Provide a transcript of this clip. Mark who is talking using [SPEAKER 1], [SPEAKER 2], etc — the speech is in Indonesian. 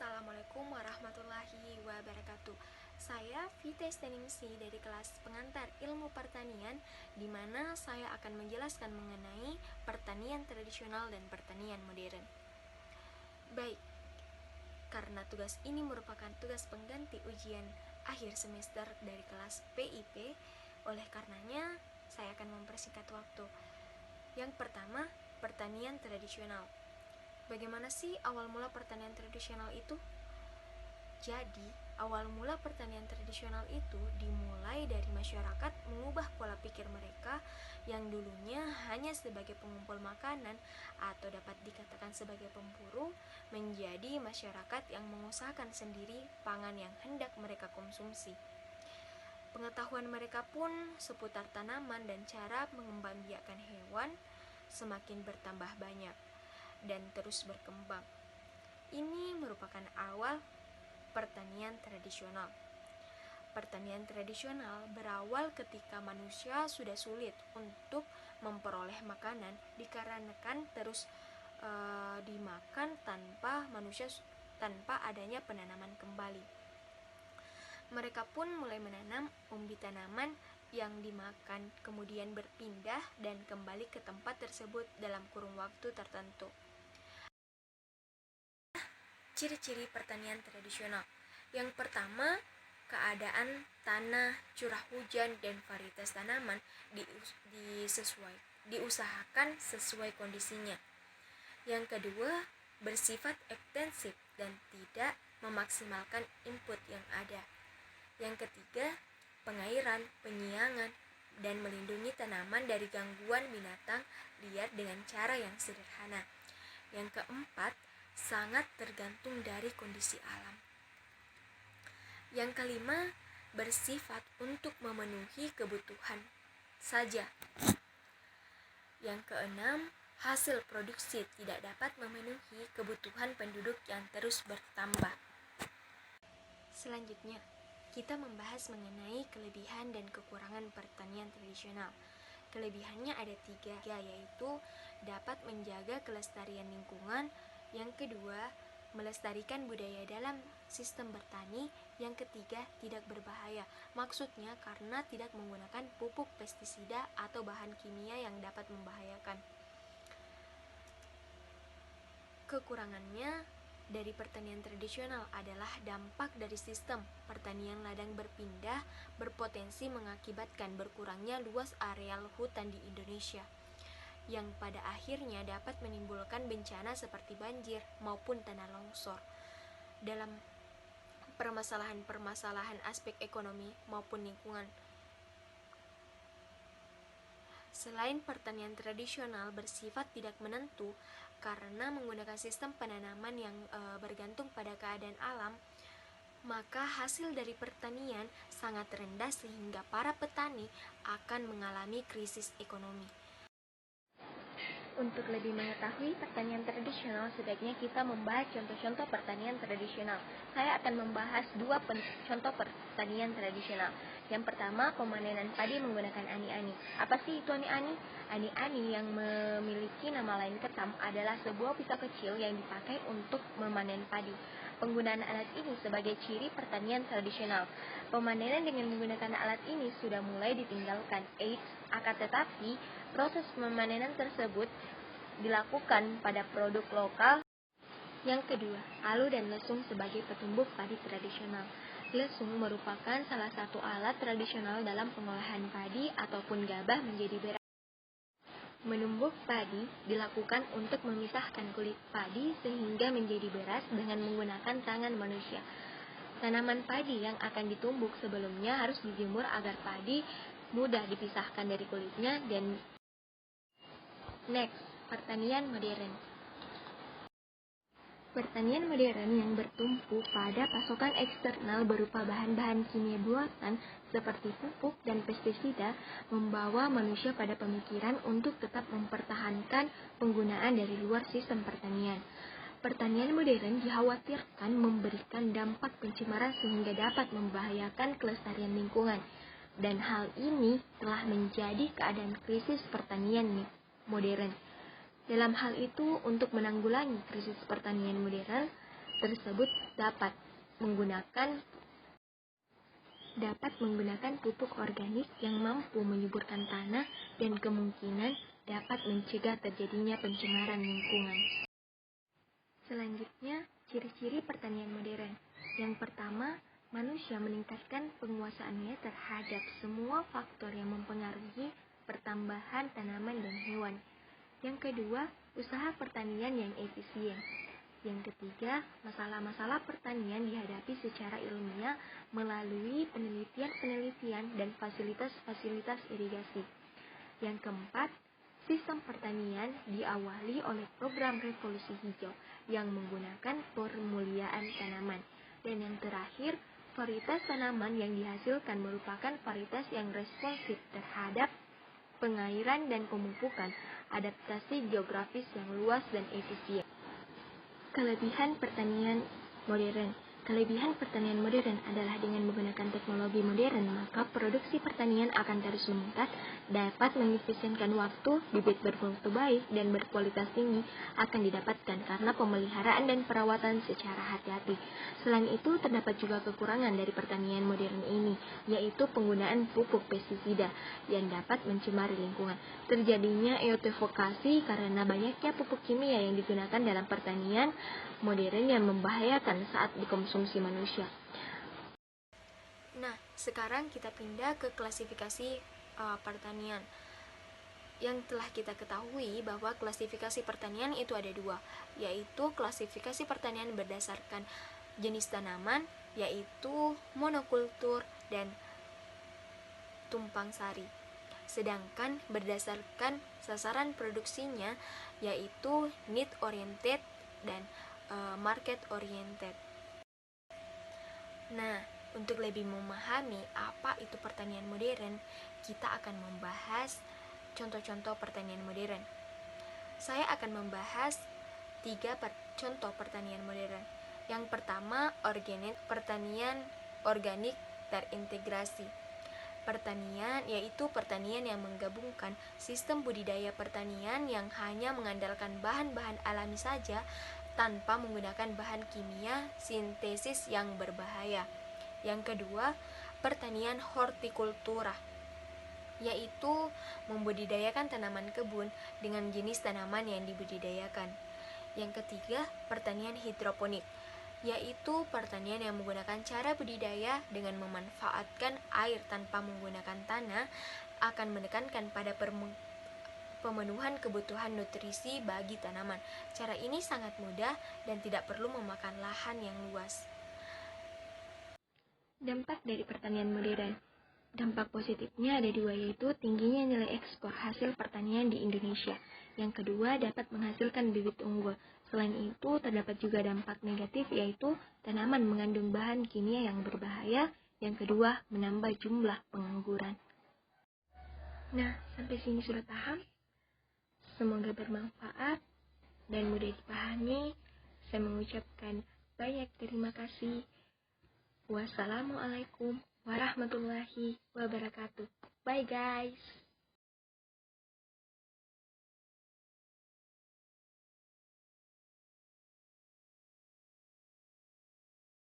[SPEAKER 1] Assalamualaikum warahmatullahi wabarakatuh. Saya Vita Esteningsi dari kelas pengantar ilmu pertanian, di mana saya akan menjelaskan mengenai pertanian tradisional dan pertanian modern. Baik, karena tugas ini merupakan tugas pengganti ujian akhir semester dari kelas PIP, oleh karenanya saya akan mempersingkat waktu. Yang pertama, pertanian tradisional. Bagaimana sih awal mula pertanian tradisional itu? Jadi, awal mula pertanian tradisional itu dimulai dari masyarakat mengubah pola pikir mereka yang dulunya hanya sebagai pengumpul makanan atau dapat dikatakan sebagai pemburu, menjadi masyarakat yang mengusahakan sendiri pangan yang hendak mereka konsumsi. Pengetahuan mereka pun seputar tanaman dan cara mengembangbiakkan hewan semakin bertambah banyak dan terus berkembang. Ini merupakan awal pertanian tradisional. Pertanian tradisional berawal ketika manusia sudah sulit untuk memperoleh makanan dikarenakan terus dimakan tanpa adanya penanaman kembali. Mereka pun mulai menanam umbi tanaman yang dimakan, kemudian berpindah dan kembali ke tempat tersebut dalam kurun waktu tertentu. Ciri-ciri pertanian tradisional. Yang pertama, keadaan tanah, curah hujan, dan varietas tanaman diusahakan sesuai kondisinya. Yang kedua, bersifat ekstensif dan tidak memaksimalkan input yang ada. Yang ketiga, pengairan, penyiangan, dan melindungi tanaman dari gangguan binatang liar dengan cara yang sederhana. Yang keempat, sangat tergantung dari kondisi alam. Yang kelima, bersifat untuk memenuhi kebutuhan saja. Yang keenam, hasil produksi tidak dapat memenuhi kebutuhan penduduk yang terus bertambah. Selanjutnya, kita membahas mengenai kelebihan dan kekurangan pertanian tradisional. Kelebihannya ada 3, yaitu dapat menjaga kelestarian lingkungan. Yang kedua, melestarikan budaya dalam sistem bertani. Yang ketiga, tidak berbahaya. Maksudnya karena tidak menggunakan pupuk pestisida atau bahan kimia yang dapat membahayakan. Kekurangannya dari pertanian tradisional adalah dampak dari sistem pertanian ladang berpindah berpotensi mengakibatkan berkurangnya luas areal hutan di Indonesia, yang pada akhirnya dapat menimbulkan bencana seperti banjir maupun tanah longsor. Dalam permasalahan aspek ekonomi maupun lingkungan. Selain pertanian tradisional bersifat tidak menentu karena menggunakan sistem penanaman yang bergantung pada keadaan alam, maka hasil dari pertanian sangat rendah sehingga para petani akan mengalami krisis ekonomi. Untuk lebih mengetahui pertanian tradisional, sebaiknya kita membahas contoh-contoh pertanian tradisional. Saya akan membahas 2 contoh pertanian tradisional. Yang pertama, pemanenan padi menggunakan ani-ani. Apa sih itu ani-ani? Ani-ani yang memiliki nama lain ketam adalah sebuah pisau kecil yang dipakai untuk memanen padi. Penggunaan alat ini sebagai ciri pertanian tradisional. Pemanenan dengan menggunakan alat ini sudah mulai ditinggalkan. Akan tetapi, proses pemanenan tersebut dilakukan pada produk lokal. Yang kedua, alu dan lesung sebagai petumbuk padi tradisional. Lesung merupakan salah satu alat tradisional dalam pengolahan padi ataupun gabah menjadi beras. Menumbuk padi dilakukan untuk memisahkan kulit padi sehingga menjadi beras dengan menggunakan tangan manusia. Tanaman padi yang akan ditumbuk sebelumnya harus dijemur agar padi mudah dipisahkan dari kulitnya. Dan next, pertanian modern. Pertanian modern yang bertumpu pada pasokan eksternal berupa bahan-bahan kimia buatan seperti pupuk dan pestisida membawa manusia pada pemikiran untuk tetap mempertahankan penggunaan dari luar sistem pertanian. Pertanian modern dikhawatirkan memberikan dampak pencemaran sehingga dapat membahayakan kelestarian lingkungan. Dan hal ini telah menjadi keadaan krisis pertanian modern. Dalam hal itu, untuk menanggulangi krisis pertanian modern, tersebut dapat menggunakan pupuk organik yang mampu menyuburkan tanah dan kemungkinan dapat mencegah terjadinya pencemaran lingkungan. Selanjutnya, ciri-ciri pertanian modern. Yang pertama, manusia meningkatkan penguasaannya terhadap semua faktor yang mempengaruhi pertambahan tanaman dan hewan. Yang kedua, usaha pertanian yang efisien. Yang ketiga, masalah-masalah pertanian dihadapi secara ilmiah melalui penelitian dan fasilitas-fasilitas irigasi. Yang keempat, sistem pertanian diawali oleh program revolusi hijau yang menggunakan pemuliaan tanaman. Dan yang terakhir, varietas tanaman yang dihasilkan merupakan varietas yang responsif terhadap pengairan dan pemupukan, adaptasi geografis yang luas dan efisien. Kelebihan pertanian modern. Kelebihan pertanian modern adalah dengan menggunakan teknologi modern, maka produksi pertanian akan terus meningkat, dapat mengefisienkan waktu, bibit bermutu baik, dan berkualitas tinggi akan didapatkan karena pemeliharaan dan perawatan secara hati-hati. Selain itu, terdapat juga kekurangan dari pertanian modern ini, yaitu penggunaan pupuk pestisida yang dapat mencemari lingkungan. Terjadinya eutrofikasi karena banyaknya pupuk kimia yang digunakan dalam pertanian modern yang membahayakan saat dikonsumsi manusia. Nah, sekarang kita pindah ke klasifikasi pertanian. Yang telah kita ketahui bahwa klasifikasi pertanian itu ada dua, yaitu klasifikasi pertanian berdasarkan jenis tanaman, yaitu monokultur dan tumpang sari. Sedangkan berdasarkan sasaran produksinya, yaitu need oriented dan market oriented. Nah, untuk lebih memahami apa itu pertanian modern, kita akan membahas contoh-contoh pertanian modern. Saya akan membahas 3 contoh pertanian modern. Yang pertama, pertanian organik terintegrasi. Pertanian yaitu pertanian yang menggabungkan sistem budidaya pertanian yang hanya mengandalkan bahan-bahan alami saja tanpa menggunakan bahan kimia sintesis yang berbahaya. Yang kedua, pertanian hortikultura, yaitu membudidayakan tanaman kebun dengan jenis tanaman yang dibudidayakan. Yang ketiga, pertanian hidroponik, yaitu pertanian yang menggunakan cara budidaya dengan memanfaatkan air tanpa menggunakan tanah, akan menekankan pada pemenuhan kebutuhan nutrisi bagi tanaman. Cara ini sangat mudah dan tidak perlu memakan lahan yang luas. Dampak dari pertanian modern. Dampak positifnya ada dua, yaitu tingginya nilai ekspor hasil pertanian di Indonesia. Yang kedua, dapat menghasilkan bibit unggul. Selain itu, terdapat juga dampak negatif, yaitu tanaman mengandung bahan kimia yang berbahaya. Yang kedua, menambah jumlah pengangguran. Nah, sampai sini sudah paham? Semoga bermanfaat dan mudah dipahami. Saya mengucapkan banyak terima kasih. Wassalamualaikum warahmatullahi wabarakatuh. Bye guys.